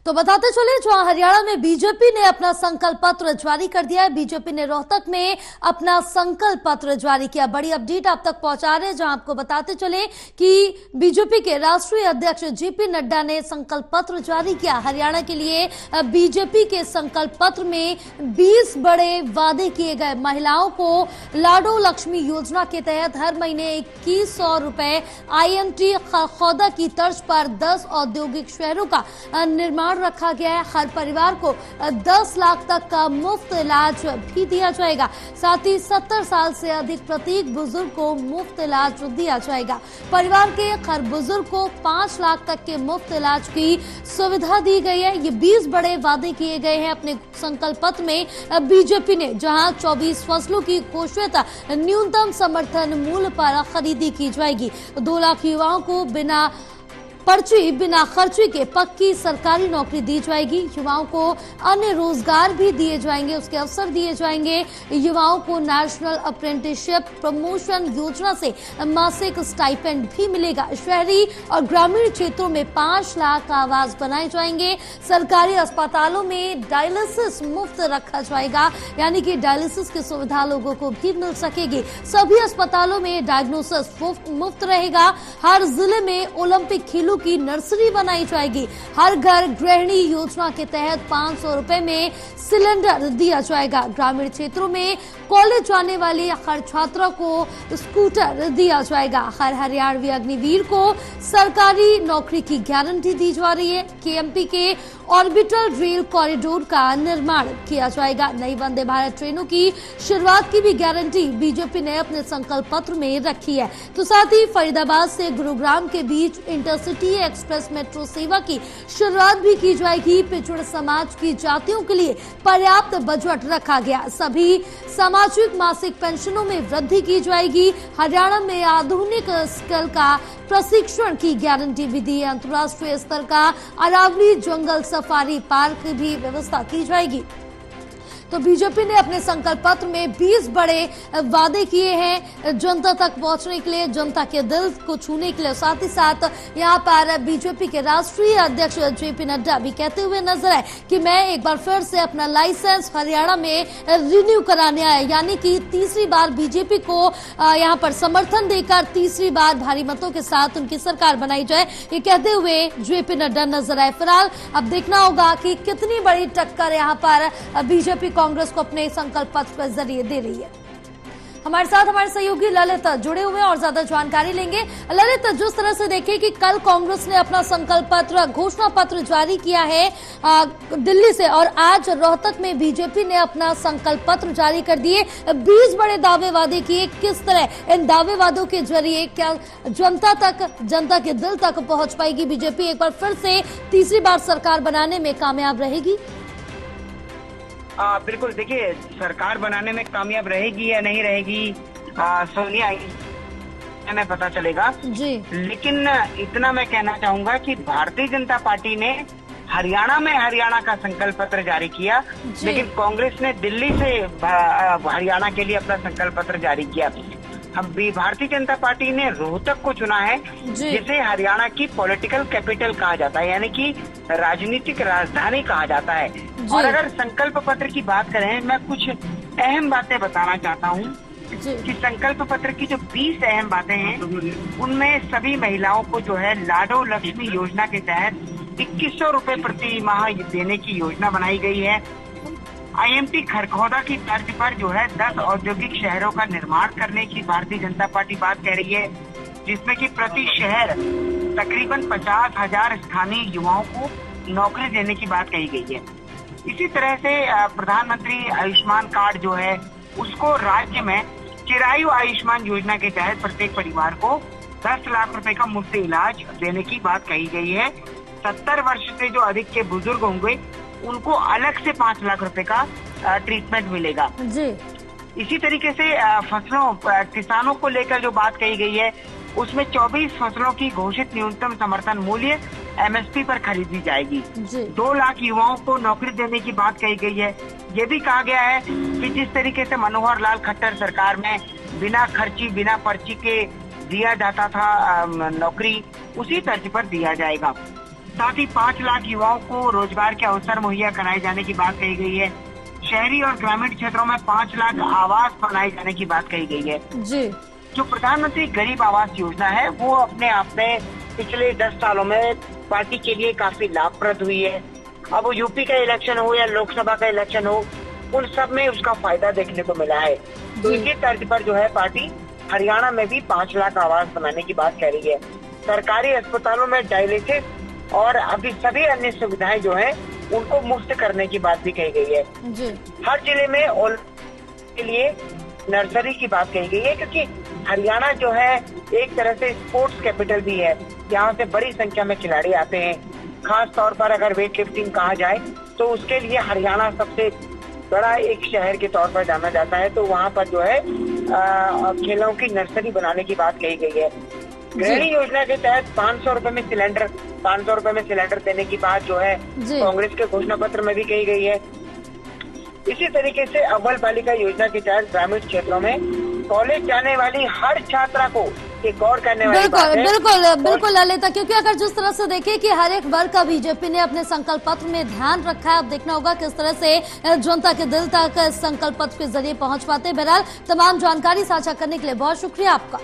तो बताते चले, जहां हरियाणा में बीजेपी ने अपना संकल्प पत्र जारी कर दिया है। बीजेपी ने रोहतक में अपना संकल्प पत्र जारी किया। बड़ी अपडेट आप तक पहुंचा रहे हैं, जहां आपको बताते चले कि बीजेपी के राष्ट्रीय अध्यक्ष जेपी नड्डा ने संकल्प पत्र जारी किया हरियाणा के लिए। बीजेपी के संकल्प पत्र में 20 बड़े वादे किए गए। महिलाओं को लाडो लक्ष्मी योजना के तहत हर महीने 2100 रुपए, IMT खरखौदा की तर्ज पर 10 औद्योगिक शहरों का निर्माण रखा गया है। हर परिवार को 10 लाख तक का मुफ्त इलाज भी दिया जाएगा। साथ ही 70 साल से अधिक प्रत्येक बुजुर्ग को मुफ्त इलाज दिया जाएगा। परिवार के हर बुजुर्ग को 5 लाख तक के मुफ्त इलाज की सुविधा दी गई है। ये 20 बड़े वादे किए गए हैं अपने संकल्प पत्र में बीजेपी ने, जहां 24 फसलों की घोषित न्यूनतम समर्थन मूल्य पर खरीदी की जाएगी। 2 लाख युवाओं को बिना खर्ची के पक्की सरकारी नौकरी दी जाएगी। युवाओं को अन्य रोजगार भी दिए जाएंगे, उसके अवसर दिए जाएंगे। युवाओं को नेशनल अप्रेंटिसशिप प्रमोशन योजना से मासिक स्टाइपेंड भी मिलेगा। शहरी और ग्रामीण क्षेत्रों में 5 लाख आवास बनाए जाएंगे। सरकारी अस्पतालों में डायलिसिस मुफ्त रखा जाएगा, यानी कि डायलिसिस की सुविधा लोगों को भी मिल सकेगी। सभी अस्पतालों में डायग्नोसिस मुफ्त रहेगा। हर जिले में ओलंपिक खेलों की नर्सरी बनाई जाएगी। हर घर गृहिणी योजना के तहत 500 रुपए में सिलेंडर दिया जाएगा। ग्रामीण क्षेत्रों में कॉलेज जाने वाले हर छात्रा को स्कूटर दिया जाएगा। हर हरियाणवी अग्निवीर को सरकारी नौकरी की गारंटी दी जा रही है। KMP के ऑर्बिटल रेल कॉरिडोर का निर्माण किया जाएगा। नई वंदे भारत ट्रेनों की शुरुआत की भी गारंटी बीजेपी ने अपने संकल्प पत्र में रखी है। तो साथ ही फरीदाबाद से गुरुग्राम के बीच इंटरसिटी एक्सप्रेस मेट्रो सेवा की शुरुआत भी की जाएगी। पिछड़े समाज की जातियों के लिए पर्याप्त बजट रखा गया। सभी सामाजिक मासिक पेंशनों में वृद्धि की जाएगी। हरियाणा में आधुनिक स्किल का प्रशिक्षण की गारंटी भी दी है। अंतर्राष्ट्रीय स्तर का अरावली जंगल सफारी पार्क की भी व्यवस्था की जाएगी। तो बीजेपी ने अपने संकल्प पत्र में 20 बड़े वादे किए हैं जनता तक पहुंचने के लिए, जनता के दिल को छूने के लिए। साथ ही साथ यहां पर बीजेपी के राष्ट्रीय अध्यक्ष जेपी नड्डा भी कहते हुए नजर आए कि मैं एक बार फिर से अपना लाइसेंस हरियाणा में रिन्यू कराने आया, यानी कि तीसरी बार बीजेपी को यहां पर समर्थन देकर तीसरी बार भारी मतों के साथ उनकी सरकार बनाई जाए, ये कहते हुए जेपी नड्डा नजर आए। फिलहाल अब देखना होगा कि कितनी बड़ी टक्कर यहां पर बीजेपी कांग्रेस को अपने संकल्प पत्र के जरिए दे रही है। हमारे साथ हमारे सहयोगी ललित जुड़े हुए हैं और ज्यादा जानकारी लेंगे। ललित, जिस तरह से देखें कि कल कांग्रेस ने अपना संकल्प पत्र, घोषणा पत्र जारी किया है दिल्ली से, और आज रोहतक में बीजेपी ने अपना संकल्प पत्र जारी कर दिए। 20 बड़े दावे वादे किए। किस तरह इन दावे वादों के जरिए क्या जनता के दिल तक पहुंच पाएगी बीजेपी? एक बार फिर से तीसरी बार सरकार बनाने में कामयाब रहेगी? बिल्कुल, देखिए, सरकार बनाने में कामयाब रहेगी या नहीं रहेगी सोनिया में पता चलेगा जी। लेकिन इतना मैं कहना चाहूंगा कि भारतीय जनता पार्टी ने हरियाणा का संकल्प पत्र जारी किया, लेकिन कांग्रेस ने दिल्ली से हरियाणा के लिए अपना संकल्प पत्र जारी किया। हम भी भारतीय जनता पार्टी ने रोहतक को चुना है, जिसे हरियाणा की पॉलिटिकल कैपिटल कहा जाता है, यानी कि राजनीतिक राजधानी कहा जाता है। और अगर संकल्प पत्र की बात करें, मैं कुछ अहम बातें बताना चाहता हूँ कि संकल्प पत्र की जो 20 अहम बातें हैं, उनमें सभी महिलाओं को जो है लाडो लक्ष्मी योजना के तहत 2100 रुपए प्रति माह देने की योजना बनाई गई है। IMT खरखौदा की तर्ज पर जो है 10 औद्योगिक शहरों का निर्माण करने की भारतीय जनता पार्टी बात कह रही है, जिसमें कि प्रति शहर तकरीबन 50,000 स्थानीय युवाओं को नौकरी देने की बात कही गई है। इसी तरह से प्रधानमंत्री आयुष्मान कार्ड जो है, उसको राज्य में चिरायु आयुष्मान योजना के तहत प्रत्येक परिवार को 10 लाख रुपए का मुफ्त इलाज देने की बात कही गई है। 70 वर्ष से जो अधिक के बुजुर्ग होंगे, उनको अलग से 5 लाख रुपए का ट्रीटमेंट मिलेगा जी। इसी तरीके से किसानों को लेकर जो बात कही गई है, उसमें 24 फसलों की घोषित न्यूनतम समर्थन मूल्य MSP पर खरीदी जाएगी। 2 लाख युवाओं को नौकरी देने की बात कही गई है। ये भी कहा गया है कि जिस तरीके से मनोहर लाल खट्टर सरकार में बिना खर्ची बिना पर्ची के दिया जाता था नौकरी, उसी तर्ज पर दिया जाएगा। साथ ही 5 लाख युवाओं को रोजगार के अवसर मुहैया कराए जाने की बात कही गई है। शहरी और ग्रामीण क्षेत्रों में 5 लाख आवास बनाए जाने की बात कही गई है जी। जो प्रधानमंत्री गरीब आवास योजना है वो अपने आप में पिछले 10 सालों में पार्टी के लिए काफी लाभप्रद हुई है। अब वो यूपी का इलेक्शन हो या लोकसभा का इलेक्शन हो, उन सब में उसका फायदा देखने को मिला है। तो इसी तर्ज पर जो है पार्टी हरियाणा में भी 5 लाख आवास बनाने की बात कह रही है। सरकारी अस्पतालों में डायलिसिस और अभी सभी अन्य सुविधाएं जो है उनको मुफ्त करने की बात भी कही गई है जी। हर जिले में और के लिए नर्सरी की बात कही गई है, क्योंकि हरियाणा जो है एक तरह से स्पोर्ट्स कैपिटल भी है। यहाँ से बड़ी संख्या में खिलाड़ी आते हैं। खास तौर पर अगर वेट लिफ्टिंग कहा जाए तो उसके लिए हरियाणा सबसे बड़ा एक शहर के तौर पर जाना जाता है। तो वहाँ पर जो है खेलों की नर्सरी बनाने की बात कही गई है। गृहिणी योजना के तहत 500 रुपए में सिलेंडर देने की बात जो है कांग्रेस के घोषणा पत्र में भी कही गई है। इसी तरीके से अव्वल बालिका योजना के तहत ग्रामीण क्षेत्रों में कॉलेज जाने वाली हर छात्रा को एक और करने वाली बात है। बिल्कुल ललिता, क्योंकि अगर जिस तरह से देखें कि हर एक वर्ग का बीजेपी ने अपने संकल्प पत्र में ध्यान रखा है, अब देखना होगा किस तरह से जनता के दिल तक संकल्प पत्र के जरिए पहुंच पाते हैं। बहरहाल तमाम जानकारी साझा करने के लिए बहुत शुक्रिया आपका।